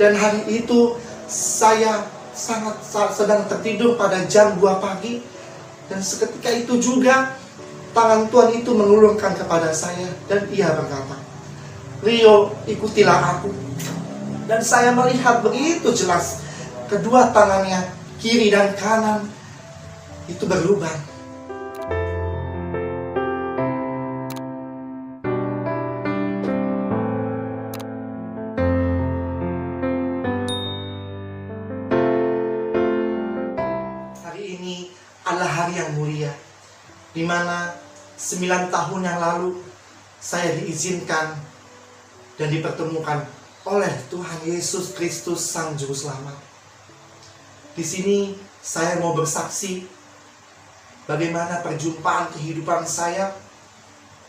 Dan hari itu saya sedang tertidur pada jam 2 pagi. Dan seketika itu juga tangan Tuhan itu mengulurkan kepada saya. Dan ia berkata, "Rio, ikutilah aku." Dan saya melihat begitu jelas kedua tangannya, kiri dan kanan, itu berlubang. Hari ini adalah hari yang mulia, di mana 9 tahun yang lalu saya diizinkan dan dipertemukan oleh Tuhan Yesus Kristus Sang Juru Selamat. Di sini saya mau bersaksi bagaimana perjumpaan kehidupan saya.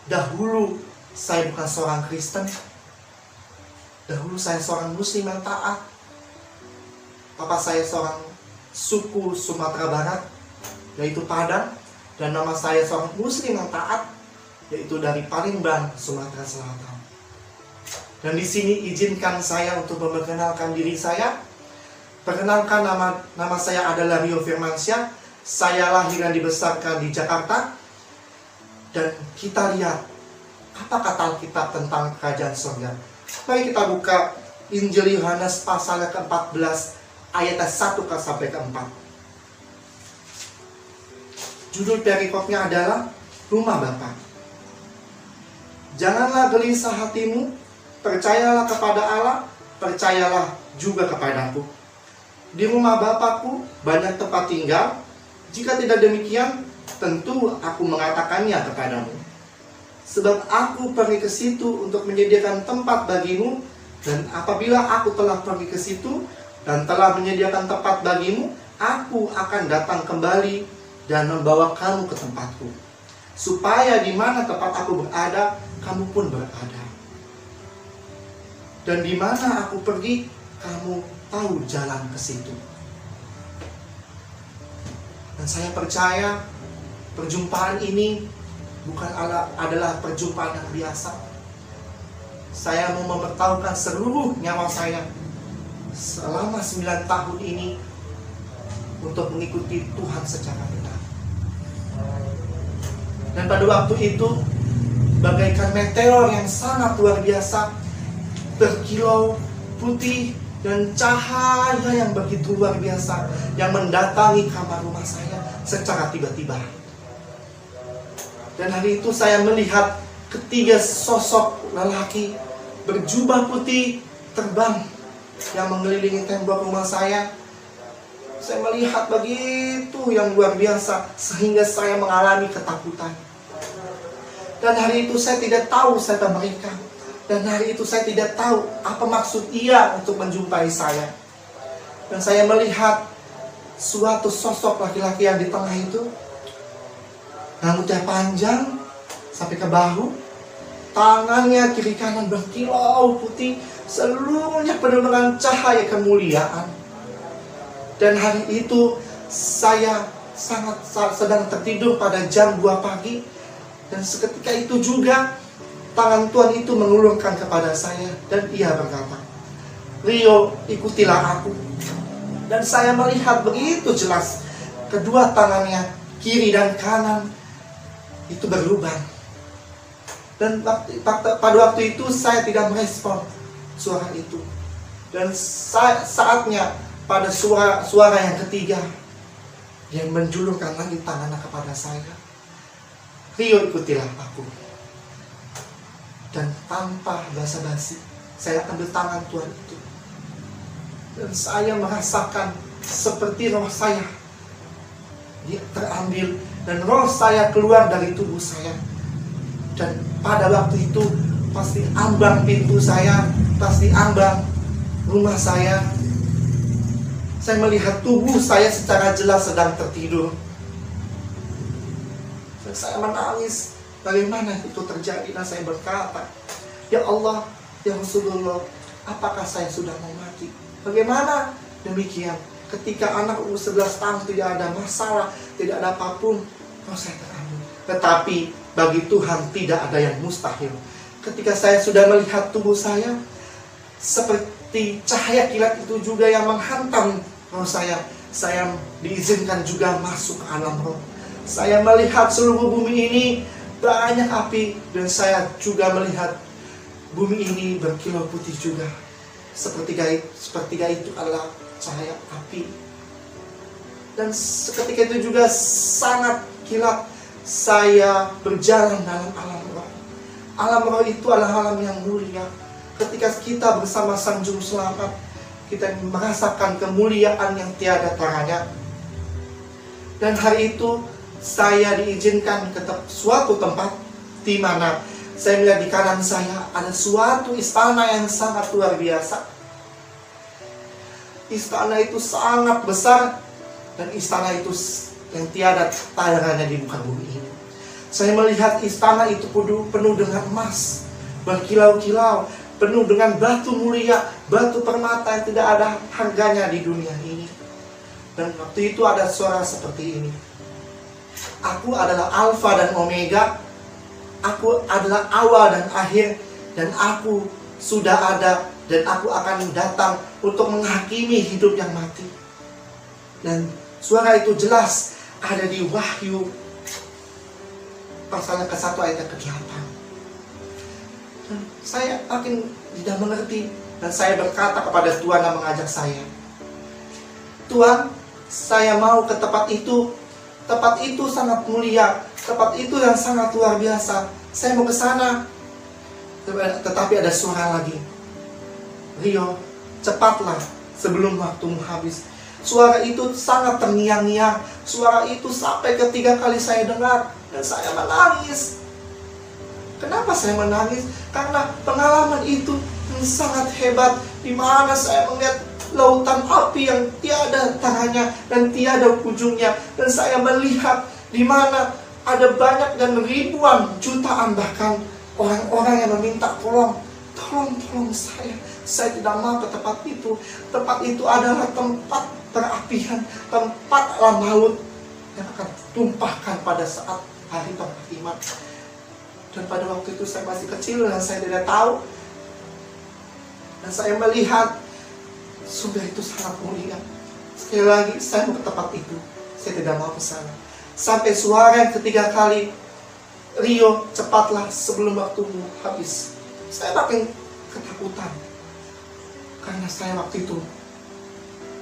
Dahulu saya bukan seorang Kristen. Dahulu saya seorang Muslim yang taat. Papa saya seorang suku Sumatera Barat, yaitu Padang. Dan nama saya seorang Muslim yang taat, yaitu dari Palembang, Sumatera Selatan. Dan di sini izinkan saya untuk memperkenalkan diri saya. Perkenalkan, nama saya adalah Rio Firmansyah. Saya lahir dan dibesarkan di Jakarta. Dan kita lihat apa kata Alkitab tentang kerajaan surga. Mari kita buka Injil Yohanes pasal ke-14 ayat 1 sampai ke-4. Judul perikopnya adalah Rumah Bapa. Janganlah gelisah hatimu, percayalah kepada Allah, percayalah juga kepadaku. Di rumah Bapakku banyak tempat tinggal. Jika tidak demikian, tentu aku mengatakannya kepadamu. Sebab aku pergi ke situ untuk menyediakan tempat bagimu. Dan apabila aku telah pergi ke situ dan telah menyediakan tempat bagimu, aku akan datang kembali dan membawa kamu ke tempatku, supaya di mana tempat aku berada, kamu pun berada. Dan di mana aku pergi, kamu tahu jalan ke situ. Dan saya percaya perjumpaan ini bukan adalah perjumpaan yang biasa. Saya mau memberitahukan seluruh nyawa saya selama 9 tahun ini untuk mengikuti Tuhan secara benar. Dan pada waktu itu, bagaikan meteor yang sangat luar biasa, berkilau putih dan cahaya yang begitu luar biasa yang mendatangi kamar rumah saya secara tiba-tiba. Dan hari itu saya melihat ketiga sosok lelaki berjubah putih terbang yang mengelilingi tembok rumah saya. Saya melihat begitu yang luar biasa sehingga saya mengalami ketakutan. Dan hari itu saya tidak tahu siapa mereka. Dan hari itu saya tidak tahu apa maksud ia untuk menjumpai saya. Dan saya melihat suatu sosok laki-laki yang di tengah itu, rambutnya panjang sampai ke bahu, tangannya kiri kanan berkilau putih, seluruhnya penuh dengan cahaya kemuliaan. Dan hari itu saya sedang tertidur pada jam 2 pagi. Dan seketika itu juga tangan Tuhan itu mengulurkan kepada saya. Dan ia berkata, "Rio, ikutilah aku." Dan saya melihat begitu jelas kedua tangannya, kiri dan kanan, itu berlubang. Dan pada waktu itu saya tidak merespon suara itu. Dan saatnya pada suara yang ketiga yang menjulurkan lagi tangannya kepada saya, "Rio, ikutilah aku." Dan tanpa basa-basi saya ambil tangan Tuhan itu. Dan saya merasakan seperti roh saya dia terambil dan roh saya keluar dari tubuh saya. Dan pada waktu itu pasti ambang pintu saya, pasti ambang rumah saya. Saya melihat tubuh saya secara jelas sedang tertidur. Dan saya menangis. Bagaimana itu terjadi? Dan saya berkata, "Ya Allah, ya Rasulullah, apakah saya sudah mau mati?" Bagaimana demikian? Ketika anak umur 11 tahun tidak ada masalah, tidak ada apapun, roh saya terambil. Tetapi bagi Tuhan tidak ada yang mustahil. Ketika saya sudah melihat tubuh saya cahaya kilat itu juga yang menghantam roh saya diizinkan juga masuk ke alam roh. Saya melihat seluruh bumi ini banyak api, dan saya juga melihat bumi ini berkilau putih juga. Sepertiga itu adalah cahaya api. Dan seketika itu juga sangat kilat saya berjalan dalam alam roh. Alam roh itu adalah alam yang mulia. Ketika kita bersama Sang Juru Selamat, kita merasakan kemuliaan yang tiada taranya. Dan hari itu saya diizinkan ke suatu tempat di mana saya melihat di kanan saya ada suatu istana yang sangat luar biasa. Istana itu sangat besar, dan istana itu yang tiada tandanya di muka bumi ini. Saya melihat istana itu penuh dengan emas, berkilau-kilau, penuh dengan batu mulia, batu permata yang tidak ada harganya di dunia ini. Dan waktu itu ada suara seperti ini. Aku adalah Alfa dan Omega. Aku adalah awal dan akhir, dan aku sudah ada, dan aku akan datang untuk menghakimi hidup yang mati. Dan suara itu jelas ada di Wahyu pasal ke-1 ayat ke-8. Dan saya makin tidak mengerti, dan saya berkata kepada Tuhan yang mengajak saya, Tuhan, saya mau ke tempat itu. Tempat itu sangat mulia, tempat itu yang sangat luar biasa. Saya mau ke sana. Tetapi ada suara lagi, Rio, cepatlah sebelum waktumu habis. Suara itu sangat terngiang-ngiang. Suara itu sampai ketiga kali saya dengar, dan saya menangis. Kenapa saya menangis? Karena pengalaman itu sangat hebat, di mana saya melihat lautan api yang tiada taranya dan tiada ujungnya. Dan saya melihat di mana ada banyak dan ribuan, jutaan bahkan orang-orang yang meminta tolong saya. Saya tidak mau ke tempat itu. Tempat itu adalah tempat perapian, tempat alam maut yang akan tumpahkan pada saat hari penghakiman. Dan pada waktu itu saya masih kecil dan saya tidak tahu. Dan saya melihat sumber itu sangat mulia. Sekali lagi saya mau ke tempat itu. Saya tidak mau ke sana. Sampai suara yang ketiga kali, Rio, cepatlah sebelum waktumu habis. Saya makin ketakutan, karena saya waktu itu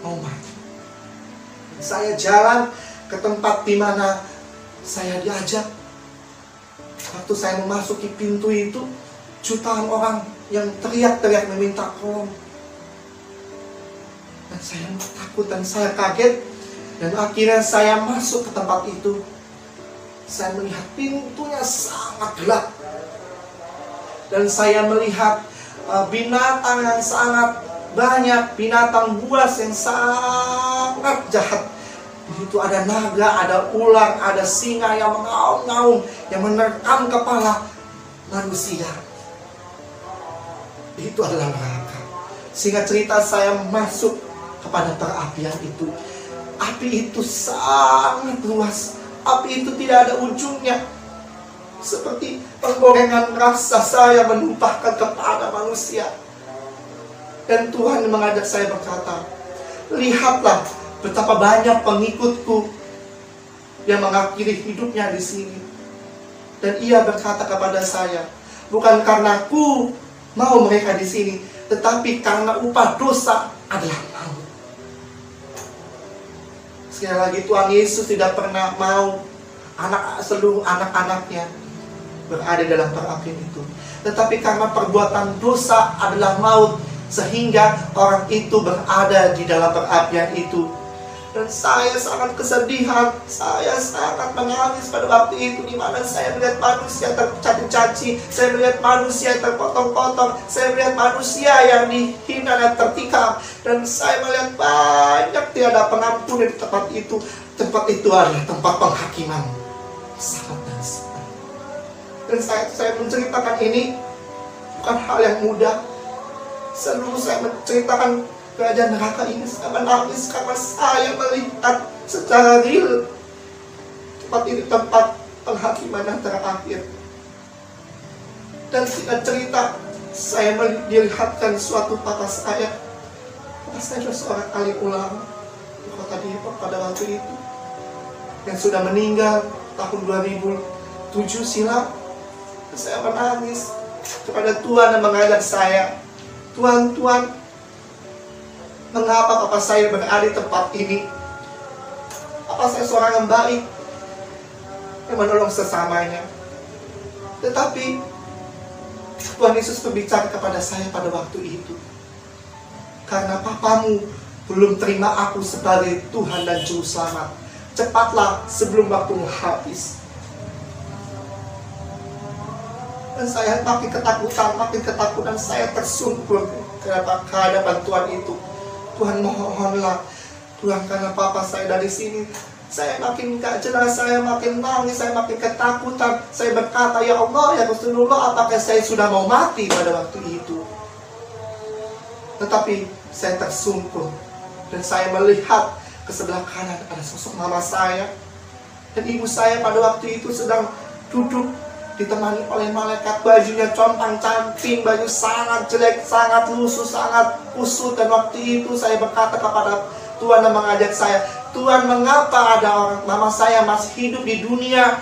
mau mati. Saya jalan ke tempat di mana saya diajak. Waktu saya memasuki pintu itu, jutaan orang yang teriak-teriak meminta tolong. Dan saya takut dan saya kaget. Dan akhirnya saya masuk ke tempat itu. Saya melihat pintunya sangat gelap. Dan saya melihat binatang yang sangat banyak, binatang buas yang sangat jahat. Di situ ada naga, ada ular, ada singa yang mengaum-ngaum, yang menerkam kepala manusia. Itu adalah neraka. Sehingga cerita saya masuk kepada perapian itu. Api itu sangat luas. Api itu tidak ada ujungnya. Seperti penggorengan rasa saya menumpahkan kepada manusia. Dan Tuhan mengajak saya berkata, lihatlah betapa banyak pengikutku yang mengakhiri hidupnya di sini. Dan ia berkata kepada saya, bukan karena ku mau mereka di sini, tetapi karena upah dosa adalah maut. Sekali lagi, Tuhan Yesus tidak pernah mau seluruh anak-anaknya berada dalam perapian itu. Tetapi karena perbuatan dosa adalah maut, sehingga orang itu berada di dalam perapian itu. Dan saya sangat kesedihan, saya sangat menangis pada waktu itu, di mana saya melihat manusia tercaci-caci, saya melihat manusia terpotong-potong, saya melihat manusia yang dihina dan tertikam, dan saya melihat banyak tiada pengampunan di tempat itu. Tempat itu adalah tempat penghakiman saat dan saat. Dan saya menceritakan ini bukan hal yang mudah. Selalu saya menceritakan kerajaan neraka ini, saya menangis karena saya melihat secara real tempat ini tempat penghakiman yang terakhir. Dan singkat cerita, saya dilihatkan suatu papa saya. Papa saya adalah seorang alim ulama di kota Depok pada waktu itu, yang sudah meninggal tahun 2007 silam. Saya menangis kepada Tuhan dan mengajak saya, Tuhan, mengapa papa saya berada di tempat ini? Papa saya seorang yang baik, yang menolong sesamanya. Tetapi Tuhan Yesus berbicara kepada saya pada waktu itu, karena papamu belum terima aku sebagai Tuhan dan Juru Selamat, cepatlah sebelum waktumu habis. Dan saya makin ketakutan, saya tersungkur ke hadapan Tuhan itu. Tuhan, mohonlah Tuhan, karena papa saya dari sini, saya makin gak jelas, saya makin nangis, saya makin ketakutan. Saya berkata, ya Allah, ya Rasulullah, apakah saya sudah mau mati pada waktu itu? Tetapi saya tersungkur, dan saya melihat ke sebelah kanan ada sosok mama saya. Dan ibu saya pada waktu itu sedang duduk ditemani oleh malaikat, bajunya compang-camping, baju sangat jelek, sangat lusuh, sangat kusut. Dan waktu itu saya berkata kepada Tuhan dan mengajak saya, Tuhan, mengapa ada orang mama saya masih hidup di dunia,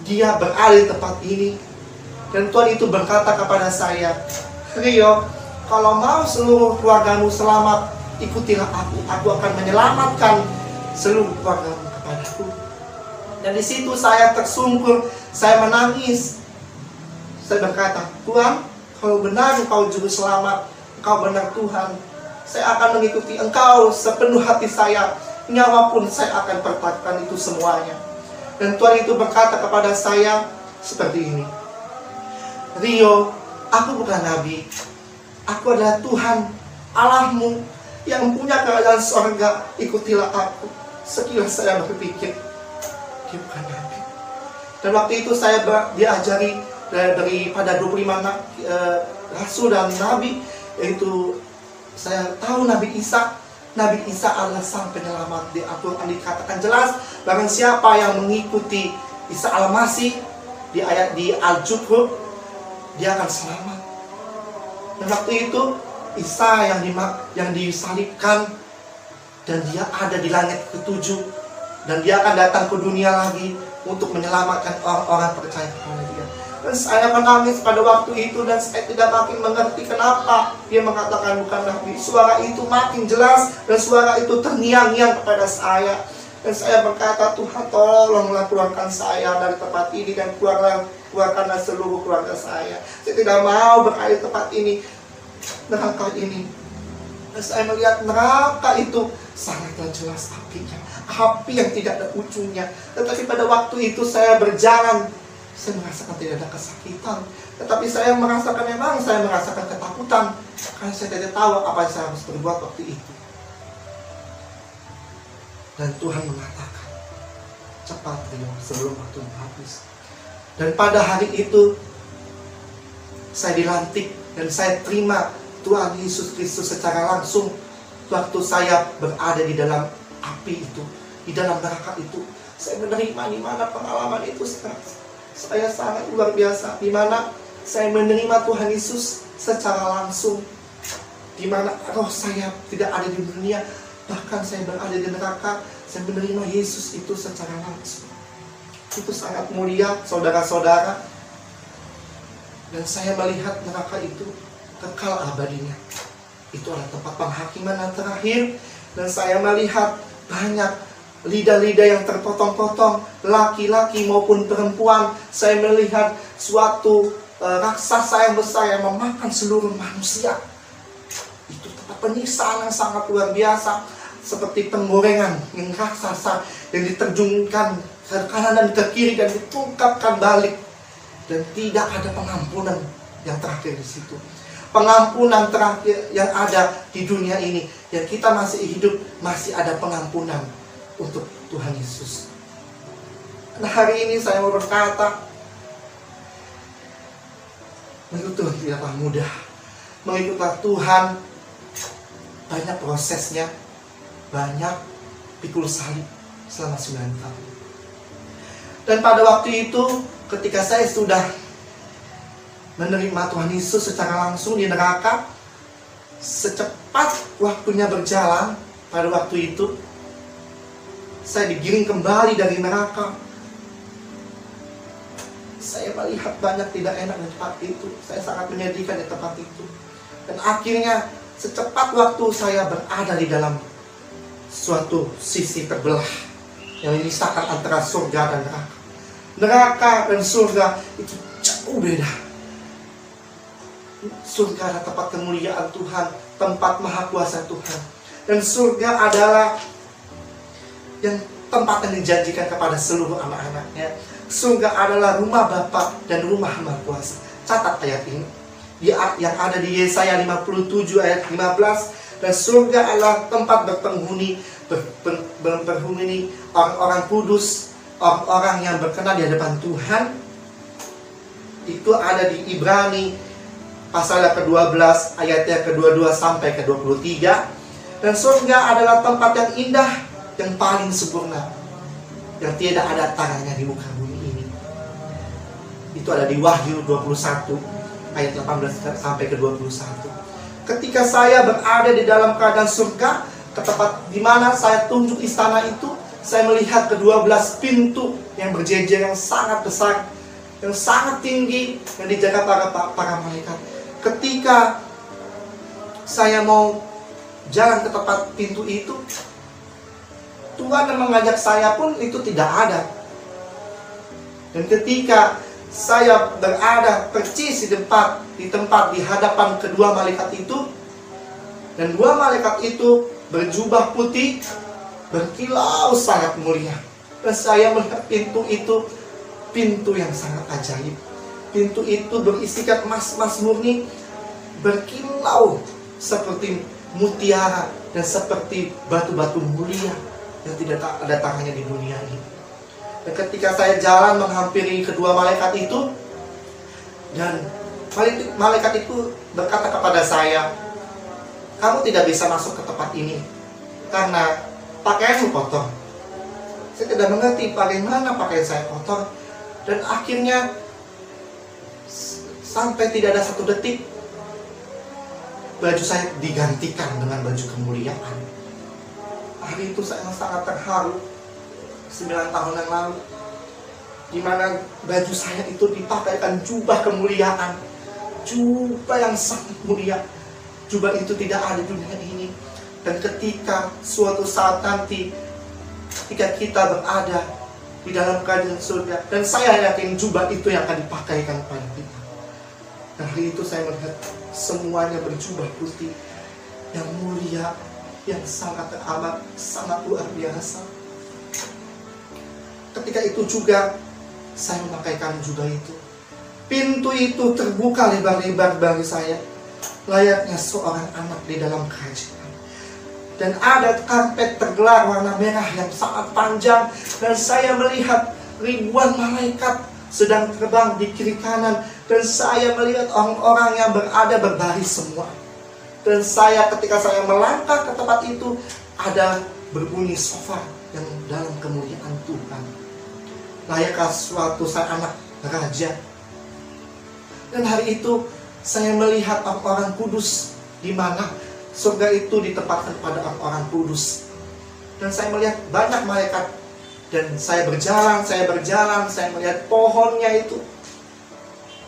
dia berada di tempat ini? Dan Tuhan itu berkata kepada saya, Rio, kalau mau seluruh keluargamu selamat, ikutilah aku akan menyelamatkan seluruh keluargamu kepadaku. Dan di situ saya tersungkur, saya menangis. Saya berkata, Tuhan, kalau benar Engkau Juru Selamat, Engkau benar Tuhan, saya akan mengikuti Engkau sepenuh hati saya, nyawa pun saya akan pertaruhkan itu semuanya. Dan Tuhan itu berkata kepada saya seperti ini, Rio, aku bukan nabi, aku adalah Tuhan Allahmu yang punya kerajaan sorga, ikutilah aku. Sekilas saya berpikir, dia bukan nabi. Dan waktu itu saya diajari daripada 25 rasul dan nabi, yaitu saya tahu Nabi Isa. Nabi Isa adalah sang penyelamat. Di Al-Quran dikatakan jelas, barang siapa yang mengikuti Isa Al-Masih, di ayat di Al-Jukhruf, dia akan selamat. Dan waktu itu Isa yang disalibkan, dan dia ada di langit ketujuh, dan dia akan datang ke dunia lagi untuk menyelamatkan orang-orang percaya kepada dia. Dan saya menangis pada waktu itu, dan saya tidak makin mengerti kenapa dia mengatakan bukan nabi. Suara itu makin jelas, dan suara itu terngiang-ngiang kepada saya. Dan saya berkata, Tuhan, tolonglah keluarkan saya dari tempat ini, dan keluarkanlah seluruh keluarga saya. Saya tidak mau berada di tempat ini, neraka ini. Dan saya melihat neraka itu sangatlah jelas apinya, api yang tidak ada ujungnya. Tetapi pada waktu itu saya berjalan, saya merasakan tidak ada kesakitan, tetapi saya merasakan ketakutan, karena saya tidak tahu apa yang saya harus berbuat waktu itu. Dan Tuhan mengatakan, cepat Rio, sebelum waktu habis. Dan pada hari itu saya dilantik, dan saya terima Tuhan Yesus Kristus secara langsung. Waktu saya berada di dalam api itu, di dalam neraka itu, saya menerima di mana pengalaman itu saya sangat luar biasa, di mana saya menerima Tuhan Yesus secara langsung, di mana roh saya tidak ada di dunia, bahkan saya berada di neraka, saya menerima Yesus itu secara langsung. Itu sangat mulia, saudara-saudara. Dan saya melihat neraka itu kekal abadinya. Itu adalah tempat penghakiman yang terakhir. Dan saya melihat banyak lidah-lidah yang terpotong-potong, laki-laki maupun perempuan. Saya melihat suatu raksasa yang besar yang memakan seluruh manusia. Itu tempat penyiksaan yang sangat luar biasa, seperti penggorengan yang raksasa yang diterjunkan ke kanan dan ke kiri dan ditungkapkan balik, dan tidak ada pengampunan yang terakhir di situ. Pengampunan terakhir yang ada di dunia ini, yang kita masih hidup, masih ada pengampunan untuk Tuhan Yesus. Nah, hari ini saya mau berkata, mengikut Tuhan tidaklah mudah. Mengikutlah Tuhan banyak prosesnya, banyak pikul salib selama 9 tahun. Dan pada waktu itu, ketika saya sudah menerima Tuhan Yesus secara langsung di neraka. Secepat waktunya berjalan, pada waktu itu saya digiring kembali dari neraka. Saya melihat banyak tidak enak di tempat itu. Saya sangat menyedihkan di tempat itu. Dan akhirnya secepat waktu saya berada di dalam suatu sisi terbelah yang memisahkan antara surga dan neraka. Neraka dan surga itu jauh beda. Surga adalah tempat kemuliaan Tuhan, tempat maha kuasa Tuhan. Dan surga adalah tempat yang dijanjikan kepada seluruh anak-anaknya. Surga adalah rumah Bapa dan rumah Maha Kuasa. Catat ayat ini. Yang ada di Yesaya 57 ayat 15. Dan surga adalah tempat berpenghuni orang-orang kudus, orang-orang yang berkenan di hadapan Tuhan. Itu ada di Ibrani pasal ke-12 ayatnya ke-22 sampai ke-23. Dan surga adalah tempat yang indah, yang paling sempurna, yang tidak ada tandanya di muka bumi ini. Itu ada di Wahyu 21 ayat 18 sampai ke-21. Ketika saya berada di dalam keadaan surga, ke tempat di mana saya tunjuk istana itu, saya melihat ke-12 pintu yang berjejer, yang sangat besar, yang sangat tinggi, yang dijaga para malaikat. Ketika saya mau jalan ke tempat pintu itu, Tuhan yang mengajak saya pun itu tidak ada. Dan ketika saya berada persis di tempat di hadapan kedua malaikat itu, dan dua malaikat itu berjubah putih, berkilau sangat mulia. Dan saya melihat pintu itu, pintu yang sangat ajaib. Pintu itu berisikan emas-emas murni, berkilau seperti mutiara dan seperti batu-batu mulia yang tidak ada tandanya di dunia ini. Dan ketika saya jalan menghampiri kedua malaikat itu, dan malaikat itu berkata kepada saya, "Kamu tidak bisa masuk ke tempat ini karena pakaianmu kotor." Saya tidak mengerti bagaimana pakaian saya kotor. Dan akhirnya sampai tidak ada satu detik, baju saya digantikan dengan baju kemuliaan. Hari itu saya sangat terharu. 9 tahun yang lalu, di mana baju saya itu dipakaikan jubah kemuliaan, jubah yang sangat mulia. Jubah itu tidak ada di dunia ini. Dan ketika suatu saat nanti, ketika kita berada di dalam keadaan surga, dan saya yakin jubah itu yang akan dipakaikan pada kita. Dan hari itu saya melihat semuanya berjubah putih yang mulia, yang sangat teramat, sangat luar biasa. Ketika itu juga saya memakaikan jubah itu. Pintu itu terbuka lebar-lebar bagi saya, layaknya seorang anak di dalam kerajaan. Dan ada karpet tergelar warna merah yang sangat panjang, dan saya melihat ribuan malaikat sedang terbang di kiri kanan, dan saya melihat orang-orang yang berada berbaris semua. Dan ketika saya melangkah ke tempat itu, ada berbunyi shofar yang dalam kemuliaan Tuhan, layaknya suatu sang anak raja. Dan hari itu saya melihat orang-orang kudus, di mana surga itu ditempatkan pada orang-orang kudus. Dan saya melihat banyak malaikat. Dan saya berjalan, saya melihat pohonnya itu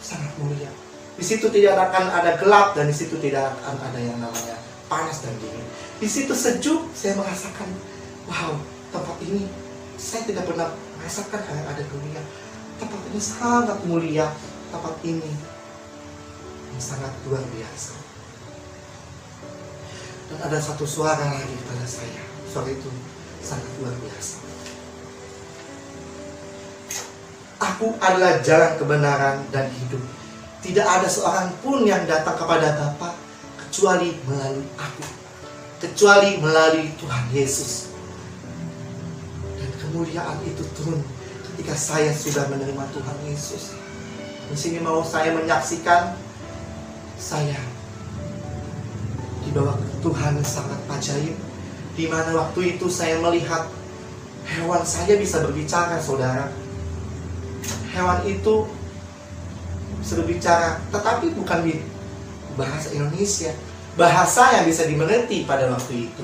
sangat mulia. Di situ tidak akan ada gelap, dan di situ tidak akan ada yang namanya panas dan dingin. Di situ sejuk, saya merasakan, wow, tempat ini saya tidak pernah merasakan yang ada dunia. Tempat ini sangat mulia, tempat ini sangat luar biasa. Dan ada satu suara lagi pada saya. Suara itu sangat luar biasa. Aku adalah jalan kebenaran dan hidup. Tidak ada seorang pun yang datang kepada Bapa kecuali melalui aku, kecuali melalui Tuhan Yesus. Dan kemuliaan itu turun ketika saya sudah menerima Tuhan Yesus. Di sini mau saya menyaksikan saya di bawah Tuhan yang sangat ajaib, di mana waktu itu saya melihat hewan saja bisa berbicara, saudara. Hewan itu suruh bicara, tetapi bukan di bahasa Indonesia, bahasa yang bisa dimengerti pada waktu itu.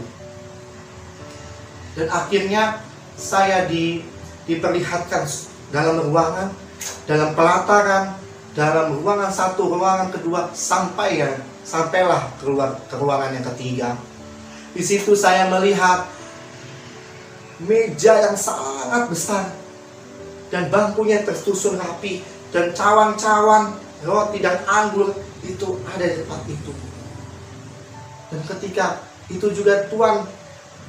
Dan akhirnya saya diperlihatkan dalam ruangan, dalam pelataran, dalam ruangan satu, ruangan kedua, sampailah keluar ke ruangan yang ketiga. Di situ saya melihat meja yang sangat besar dan bangkunya tersusun rapi, dan cawan-cawan roti dan anggur itu ada di tempat itu. Dan ketika itu juga Tuhan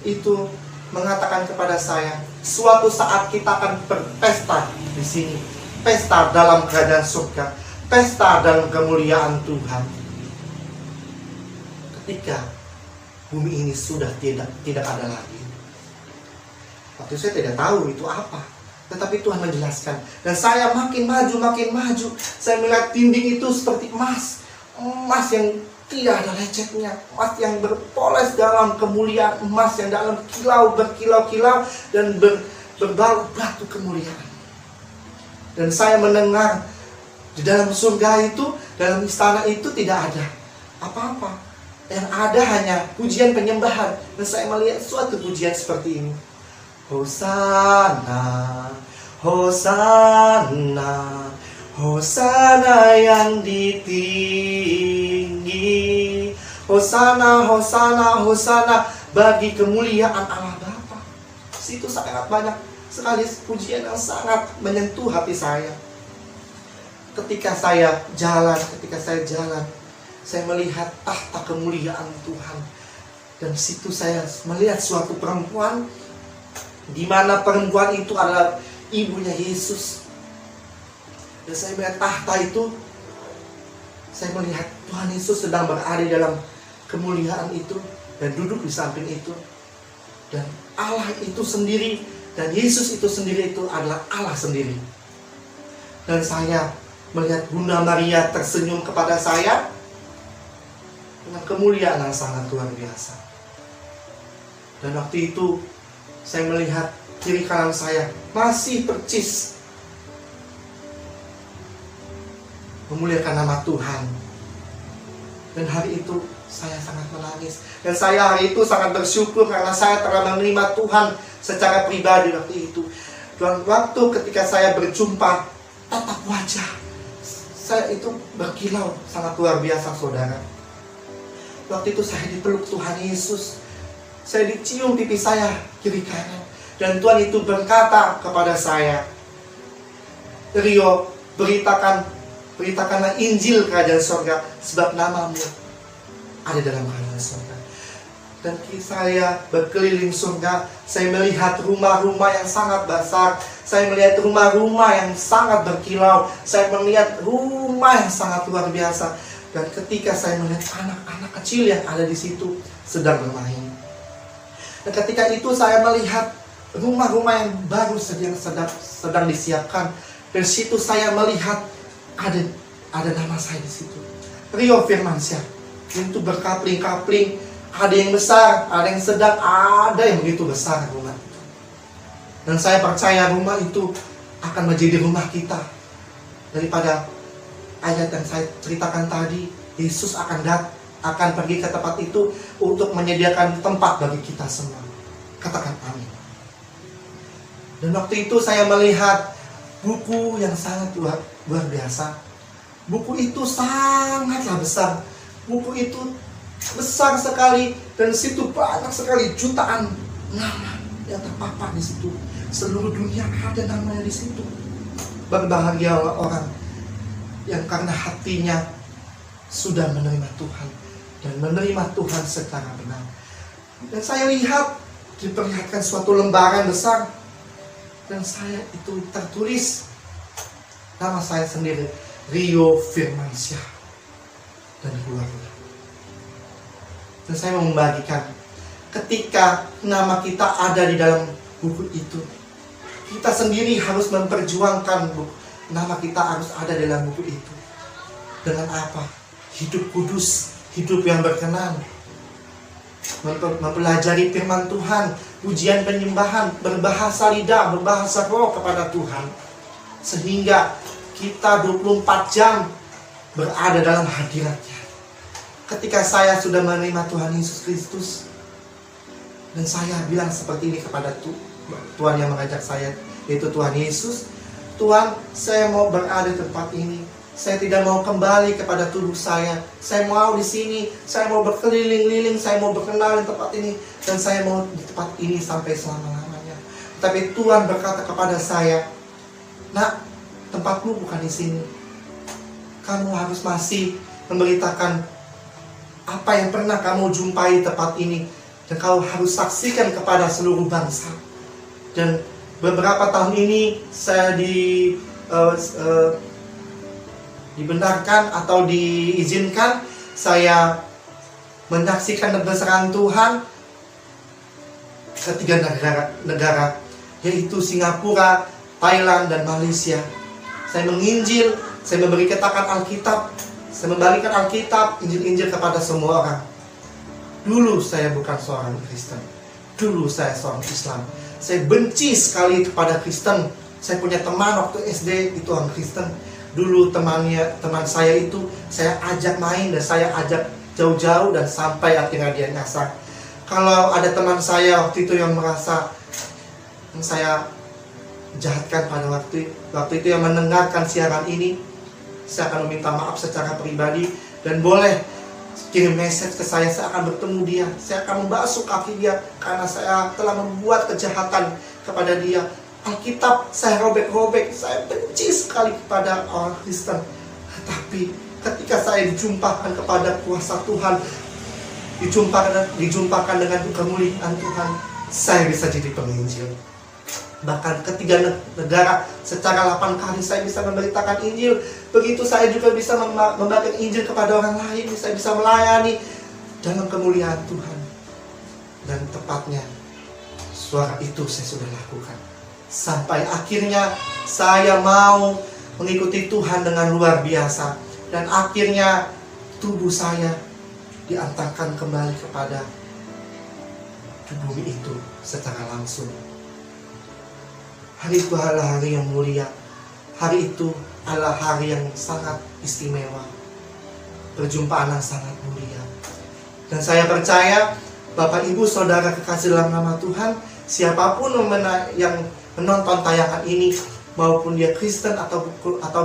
itu mengatakan kepada saya, suatu saat kita akan berpesta di sini, pesta dalam kerajaan surga, pesta dalam kemuliaan Tuhan. Ketika bumi ini sudah tidak ada lagi. Waktu saya tidak tahu itu apa, tetapi Tuhan menjelaskan. Dan saya makin maju. Saya melihat dinding itu seperti emas yang tidak ada lecetnya, emas yang berpoles dalam kemuliaan, emas yang dalam berkilau-kilau dan berbau batu kemuliaan. Dan saya mendengar di dalam surga itu, dalam istana itu tidak ada apa-apa. Yang ada hanya pujian penyembahan. Dan saya melihat suatu pujian seperti ini. Hosana, Hosana, Hosana yang ditinggi. Hosana, Hosana, Hosana bagi kemuliaan Allah Bapa. Situ sangat banyak sekali pujian yang sangat menyentuh hati saya. Ketika saya jalan, saya melihat tahta kemuliaan Tuhan. Dan situ saya melihat suatu perempuan, di mana perempuan itu adalah ibunya Yesus. Dan saya melihat tahta itu, saya melihat Tuhan Yesus sedang berada dalam kemuliaan itu dan duduk di samping itu. Dan Allah itu sendiri dan Yesus itu sendiri itu adalah Allah sendiri. Dan saya melihat Bunda Maria tersenyum kepada saya dengan kemuliaan yang sangat luar biasa. Dan waktu itu saya melihat kiri kanan saya masih percis memuliakan nama Tuhan. Dan hari itu saya sangat menangis. Dan saya hari itu sangat bersyukur karena saya telah menerima Tuhan secara pribadi waktu itu. Dan waktu ketika saya berjumpa, tatap wajah saya itu berkilau sangat luar biasa, saudara. Waktu itu saya dipeluk Tuhan Yesus. Saya dicium pipi saya kiri kanan. Dan Tuhan itu berkata kepada saya, Rio, beritakanlah Injil kerajaan surga, sebab namamu ada dalam kerajaan surga. Dan saya berkeliling surga, saya melihat rumah-rumah yang sangat besar, saya melihat rumah-rumah yang sangat berkilau, saya melihat rumah yang sangat luar biasa. Dan ketika saya melihat anak-anak kecil yang ada di situ sedang bermain. Dan ketika itu saya melihat rumah-rumah yang baru sedang disiapkan. Dan situ saya melihat ada nama saya di situ, Rio Firmansyah. Itu berkapling-kapling, ada yang besar, ada yang sedang, ada yang begitu besar rumah itu. Dan saya percaya rumah itu akan menjadi rumah kita. Daripada ayat yang saya ceritakan tadi, Yesus akan pergi ke tempat itu untuk menyediakan tempat bagi kita semua. Katakan amin. Dan waktu itu saya melihat buku yang sangat luar biasa. Buku itu sangatlah besar. Buku itu besar sekali, dan di situ banyak sekali jutaan nama yang terpapar di situ. Seluruh dunia ada namanya di situ. Berbahagialah orang yang karena hatinya sudah menerima Tuhan dan menerima Tuhan secara benar. Dan saya lihat diperlihatkan suatu lembaran besar, dan saya itu tertulis nama saya sendiri, Rio Firmansyah, dan keluarga. Dan saya mau membagikan, ketika nama kita ada di dalam buku itu, kita sendiri harus memperjuangkan nama kita harus ada dalam buku itu. Dengan apa? Hidup kudus, hidup yang berkenan, mempelajari firman Tuhan, pujian penyembahan, berbahasa lidah, berbahasa roh kepada Tuhan. Sehingga kita 24 jam berada dalam hadirat-Nya. Ketika saya sudah menerima Tuhan Yesus Kristus, dan saya bilang seperti ini kepada Tuhan yang mengajak saya, yaitu Tuhan Yesus, Tuhan, saya mau berada di tempat ini. Saya tidak mau kembali kepada tubuh saya. Saya mau di sini. Saya mau berkeliling-liling. Saya mau berkenal di tempat ini. Dan saya mau di tempat ini sampai selama-lamanya. Tapi Tuhan berkata kepada saya, nak, tempatmu bukan di sini. Kamu harus masih memberitakan apa yang pernah kamu jumpai di tempat ini. Dan kau harus saksikan kepada seluruh bangsa. Dan beberapa tahun ini saya dibenarkan atau diizinkan saya menyaksikan kebesaran Tuhan ke 3 negara, yaitu Singapura, Thailand, dan Malaysia. Saya menginjil, saya memberitakan Alkitab, saya membalikan Alkitab, Injil kepada semua orang. Dulu saya bukan seorang Kristen, dulu saya seorang Islam. Saya benci sekali kepada Kristen. Saya punya teman waktu SD itu orang Kristen. Dulu teman saya itu saya ajak main dan saya ajak jauh-jauh dan sampai akhirnya dia nyasar. Kalau ada teman saya waktu itu yang merasa yang saya jahatkan pada waktu itu yang mendengarkan siaran ini, saya akan meminta maaf secara pribadi dan boleh kirim message ke saya akan bertemu dia, saya akan membasuh kaki dia karena saya telah membuat kejahatan kepada dia. Alkitab saya robek-robek, saya benci sekali kepada orang Kristen. Tetapi ketika saya dijumpakan kepada kuasa Tuhan, dijumpakan dengan kemuliaan Tuhan, saya bisa jadi penginjil. Bahkan ke 3 negara secara 8 kali saya bisa memberitakan Injil. Begitu saya juga bisa membagikan Injil kepada orang lain, saya bisa melayani dalam kemuliaan Tuhan. Dan tepatnya suara itu saya sudah lakukan. Sampai akhirnya saya mau mengikuti Tuhan dengan luar biasa. Dan akhirnya tubuh saya diantarkan kembali kepada bumi itu secara langsung. Hari itu adalah hari yang mulia. Hari itu adalah hari yang sangat istimewa. Perjumpaan yang sangat mulia. Dan saya percaya Bapak Ibu Saudara kekasih dalam nama Tuhan, siapapun yang menonton tayangan ini, maupun dia Kristen atau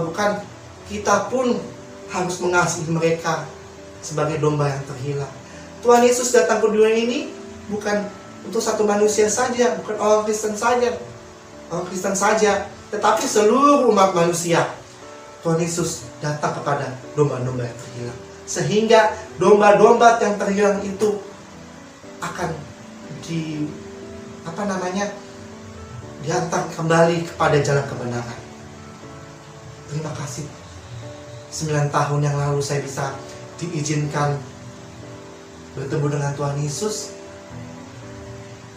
bukan, kita pun harus mengasihi mereka sebagai domba yang terhilang. Tuhan Yesus datang ke dunia ini bukan untuk satu manusia saja, bukan orang Kristen saja, tetapi seluruh umat manusia. Tuhan Yesus datang kepada domba-domba yang terhilang, sehingga domba-domba yang terhilang itu akan diantar kembali kepada jalan kebenaran. Terima kasih. 9 tahun yang lalu saya bisa diizinkan bertemu dengan Tuhan Yesus.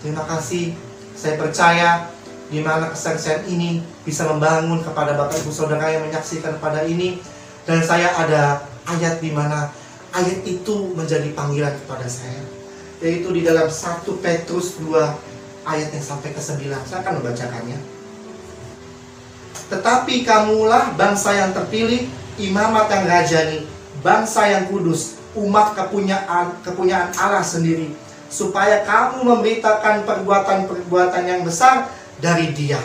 Terima kasih. Saya percaya di mana kesaksian ini bisa membangun kepada Bapak Ibu Saudara yang menyaksikan pada ini. Dan saya ada ayat di mana ayat itu menjadi panggilan kepada saya, yaitu di dalam 1 Petrus 2 ayat yang sampai ke 9. Saya akan membacakannya. Tetapi kamulah bangsa yang terpilih, imamat yang rajani, bangsa yang kudus, umat kepunyaan Allah sendiri, supaya kamu memberitakan perbuatan-perbuatan yang besar dari Dia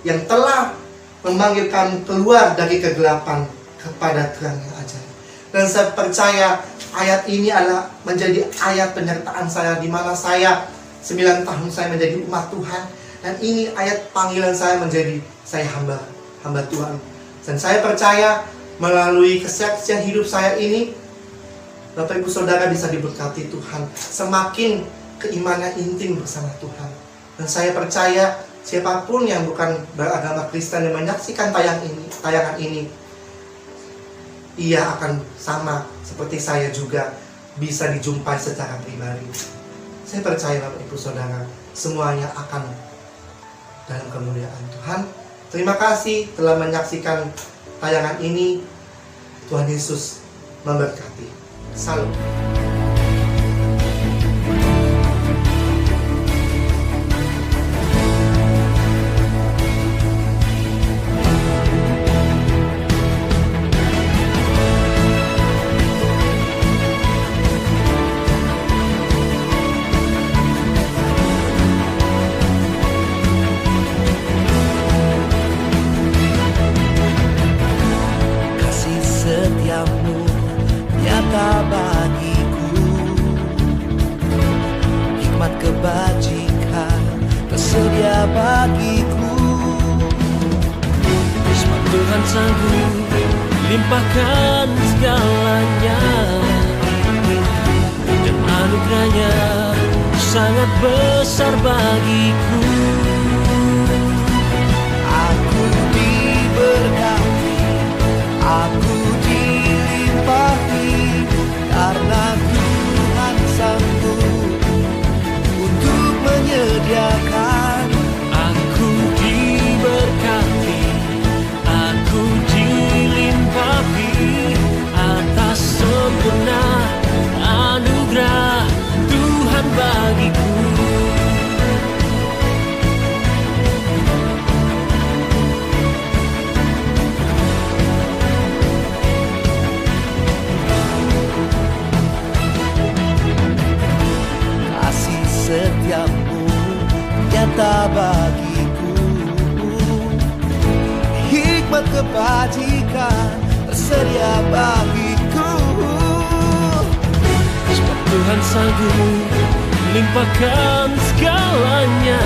yang telah memanggil kamu keluar dari kegelapan kepada terang yang ajaib. Dan saya percaya ayat ini adalah menjadi ayat penyertaan saya, di mana saya 9 tahun saya menjadi umat Tuhan, dan ini ayat panggilan saya menjadi saya hamba Tuhan. Dan saya percaya melalui kesaksian hidup saya ini, Bapak Ibu Saudara bisa diberkati Tuhan, semakin keimanan intim bersama Tuhan. Dan saya percaya siapapun yang bukan beragama Kristen yang menyaksikan tayangan ini, ia akan sama seperti saya juga bisa dijumpai secara pribadi. Saya percaya Bapak Ibu Saudara, semuanya akan dalam kemuliaan Tuhan. Terima kasih telah menyaksikan tayangan ini. Tuhan Yesus memberkati. Salam. bersedia bagiku. Sebab Tuhan sanggup limpahkan segalanya, dan anugerahnya sangat besar bagiku. Aku diberkati, aku dilimpahi, karena Tuhan sanggup untuk menyediakan. Aku diberkati, aku dilimpahi atas sempurna anugerah Tuhan bagiku. Kasih setiamu nyata bagiku, hikmat kebajikan tersedia bagiku. Sebab Tuhan sanggup limpahkan segalanya,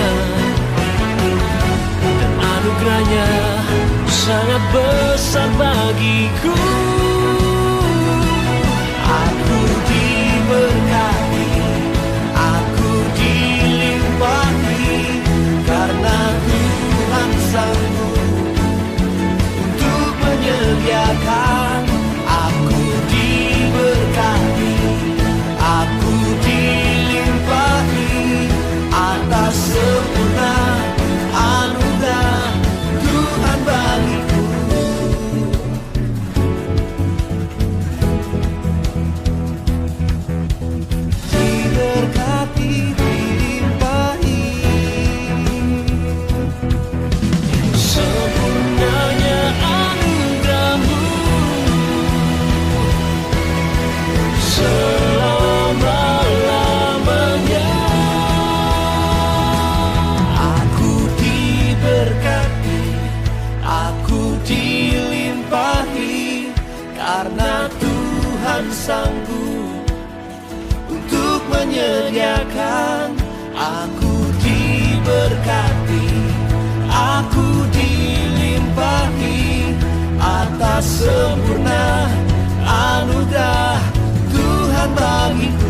dan anugerahnya sangat besar bagiku. Aku diberkati, aku dilimpahi, karena Tuhan sanggup untuk menyediakan. Aku diberkati, aku dilimpahi atas sempurna anugerah Tuhan bagiku. Diberkati, dilimpahi, Sempurnanya anugerahmu selama-lamanya. aku diberkati, aku dilimpahi, karena Tuhan sanggup untuk menyediakan. Aku diberkati, aku dilimpahi atas sempurna anugerah Tuhan bagiku.